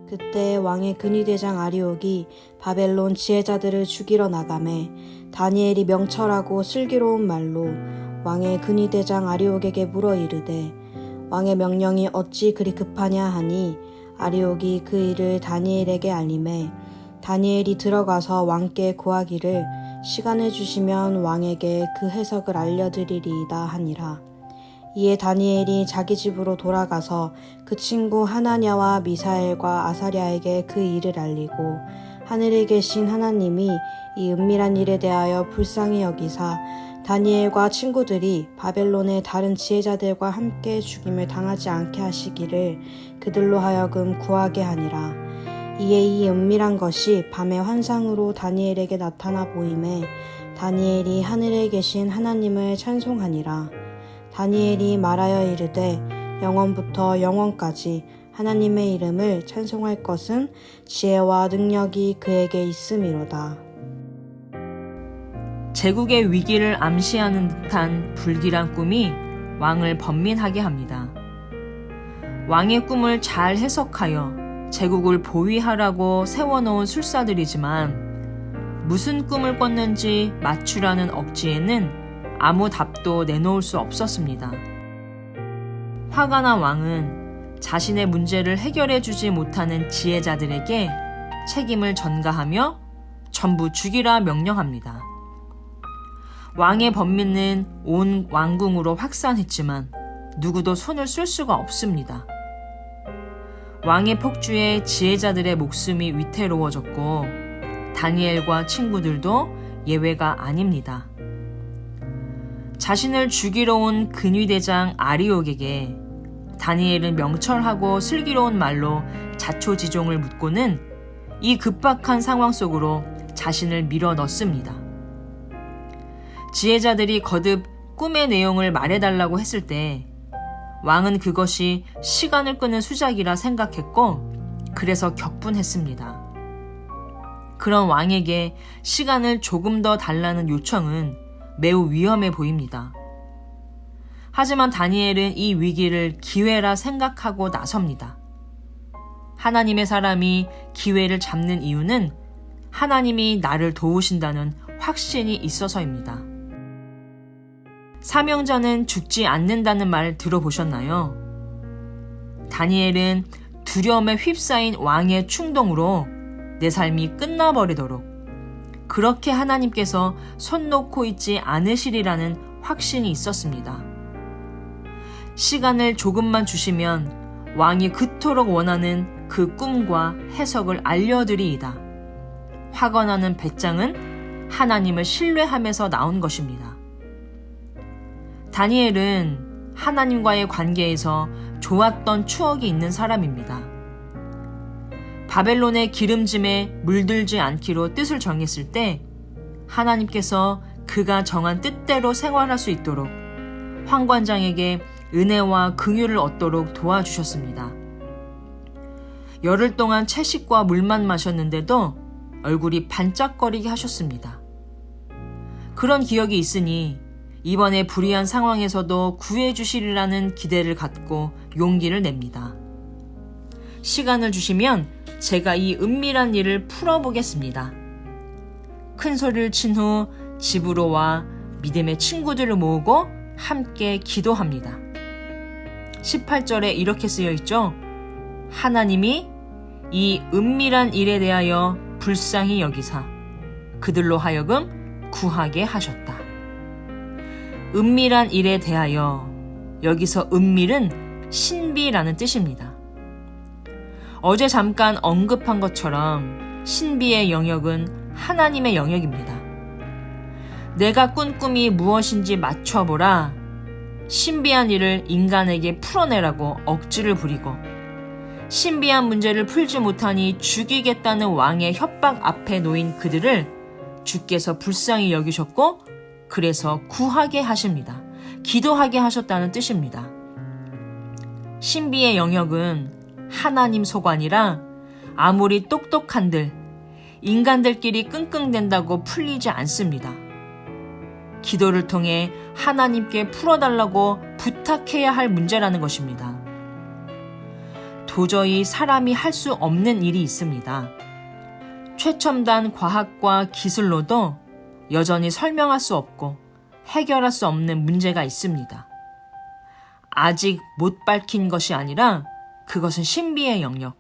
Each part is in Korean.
그때 왕의 근위대장 아리옥이 바벨론 지혜자들을 죽이러 나가매 다니엘이 명철하고 슬기로운 말로 왕의 근위대장 아리옥에게 물어 이르되 왕의 명령이 어찌 그리 급하냐 하니 아리옥이 그 일을 다니엘에게 알림해 다니엘이 들어가서 왕께 구하기를 시간을 주시면 왕에게 그 해석을 알려드리리이다 하니라. 이에 다니엘이 자기 집으로 돌아가서 그 친구 하나냐와 미사엘과 아사랴에게 그 일을 알리고 하늘에 계신 하나님이 이 은밀한 일에 대하여 불쌍히 여기사 다니엘과 친구들이 바벨론의 다른 지혜자들과 함께 죽임을 당하지 않게 하시기를 그들로 하여금 구하게 하니라. 이에 이 은밀한 것이 밤의 환상으로 다니엘에게 나타나 보임에 다니엘이 하늘에 계신 하나님을 찬송하니라. 다니엘이 말하여 이르되 영원부터 영원까지 하나님의 이름을 찬송할 것은 지혜와 능력이 그에게 있음이로다. 제국의 위기를 암시하는 듯한 불길한 꿈이 왕을 번민하게 합니다. 왕의 꿈을 잘 해석하여 제국을 보위하라고 세워놓은 술사들이지만 무슨 꿈을 꿨는지 맞추라는 억지에는 아무 답도 내놓을 수 없었습니다. 화가 난 왕은 자신의 문제를 해결해주지 못하는 지혜자들에게 책임을 전가하며 전부 죽이라 명령합니다. 왕의 번민은 온 왕궁으로 확산했지만 누구도 손을 쓸 수가 없습니다. 왕의 폭주에 지혜자들의 목숨이 위태로워졌고 다니엘과 친구들도 예외가 아닙니다. 자신을 죽이러 온 근위대장 아리옥에게 다니엘은 명철하고 슬기로운 말로 자초지종을 묻고는 이 급박한 상황 속으로 자신을 밀어 넣습니다. 지혜자들이 거듭 꿈의 내용을 말해달라고 했을 때 왕은 그것이 시간을 끄는 수작이라 생각했고 그래서 격분했습니다. 그런 왕에게 시간을 조금 더 달라는 요청은 매우 위험해 보입니다. 하지만 다니엘은 이 위기를 기회라 생각하고 나섭니다. 하나님의 사람이 기회를 잡는 이유는 하나님이 나를 도우신다는 확신이 있어서입니다. 사명자는 죽지 않는다는 말 들어보셨나요? 다니엘은 두려움에 휩싸인 왕의 충동으로 내 삶이 끝나버리도록 그렇게 하나님께서 손 놓고 있지 않으시리라는 확신이 있었습니다. 시간을 조금만 주시면 왕이 그토록 원하는 그 꿈과 해석을 알려드리이다. 화가 나는 배짱은 하나님을 신뢰하면서 나온 것입니다. 다니엘은 하나님과의 관계에서 좋았던 추억이 있는 사람입니다. 바벨론의 기름짐에 물들지 않기로 뜻을 정했을 때 하나님께서 그가 정한 뜻대로 생활할 수 있도록 황관장에게 은혜와 긍휼을 얻도록 도와주셨습니다. 열흘 동안 채식과 물만 마셨는데도 얼굴이 반짝거리게 하셨습니다. 그런 기억이 있으니 이번에 불의한 상황에서도 구해주시리라는 기대를 갖고 용기를 냅니다. 시간을 주시면 제가 이 은밀한 일을 풀어보겠습니다. 큰 소리를 친 후 집으로 와 믿음의 친구들을 모으고 함께 기도합니다. 18절에 이렇게 쓰여 있죠. 하나님이 이 은밀한 일에 대하여 불쌍히 여기사 그들로 하여금 구하게 하셨다. 은밀한 일에 대하여, 여기서 은밀은 신비라는 뜻입니다. 어제 잠깐 언급한 것처럼 신비의 영역은 하나님의 영역입니다. 내가 꾼 꿈이 무엇인지 맞춰보라. 신비한 일을 인간에게 풀어내라고 억지를 부리고 신비한 문제를 풀지 못하니 죽이겠다는 왕의 협박 앞에 놓인 그들을 주께서 불쌍히 여기셨고 그래서 구하게 하십니다. 기도하게 하셨다는 뜻입니다. 신비의 영역은 하나님 소관이라 아무리 똑똑한들 인간들끼리 끙끙댄다고 풀리지 않습니다. 기도를 통해 하나님께 풀어달라고 부탁해야 할 문제라는 것입니다. 도저히 사람이 할 수 없는 일이 있습니다. 최첨단 과학과 기술로도 여전히 설명할 수 없고 해결할 수 없는 문제가 있습니다. 아직 못 밝힌 것이 아니라 그것은 신비의 영역,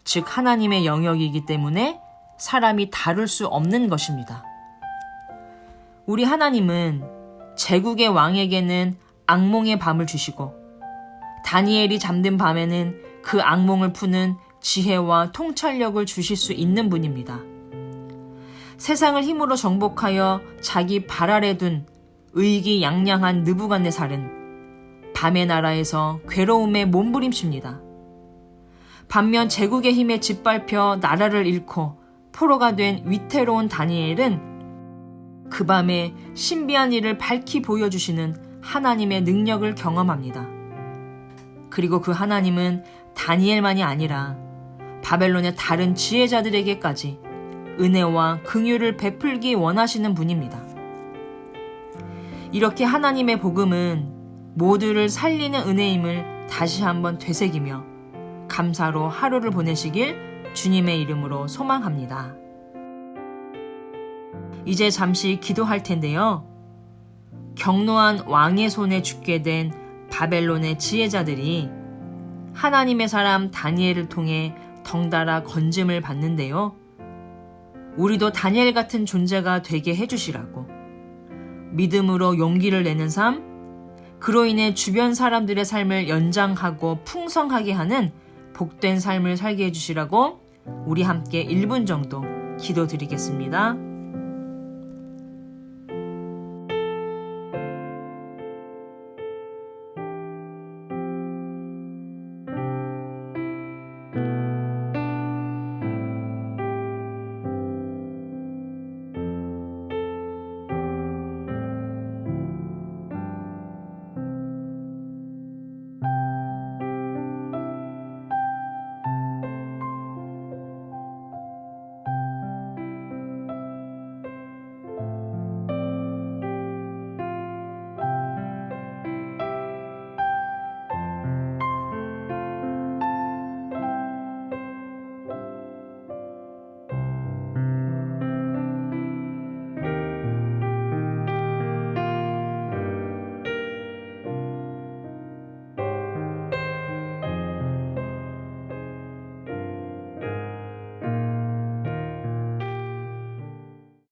즉 하나님의 영역이기 때문에 사람이 다룰 수 없는 것입니다. 우리 하나님은 제국의 왕에게는 악몽의 밤을 주시고 다니엘이 잠든 밤에는 그 악몽을 푸는 지혜와 통찰력을 주실 수 있는 분입니다. 세상을 힘으로 정복하여 자기 발 아래 둔 의기양양한 느부갓네살은 밤의 나라에서 괴로움에 몸부림칩니다. 반면 제국의 힘에 짓밟혀 나라를 잃고 포로가 된 위태로운 다니엘은 그 밤에 신비한 일을 밝히 보여주시는 하나님의 능력을 경험합니다. 그리고 그 하나님은 다니엘만이 아니라 바벨론의 다른 지혜자들에게까지 은혜와 긍휼을 베풀기 원하시는 분입니다. 이렇게 하나님의 복음은 모두를 살리는 은혜임을 다시 한번 되새기며 감사로 하루를 보내시길 주님의 이름으로 소망합니다. 이제 잠시 기도할 텐데요. 경노한 왕의 손에 죽게 된 바벨론의 지혜자들이 하나님의 사람 다니엘을 통해 덩달아 건짐을 받는데요. 우리도 다니엘 같은 존재가 되게 해주시라고 믿음으로 용기를 내는 삶, 그로 인해 주변 사람들의 삶을 연장하고 풍성하게 하는 복된 삶을 살게 해주시라고 우리 함께 1분 정도 기도드리겠습니다.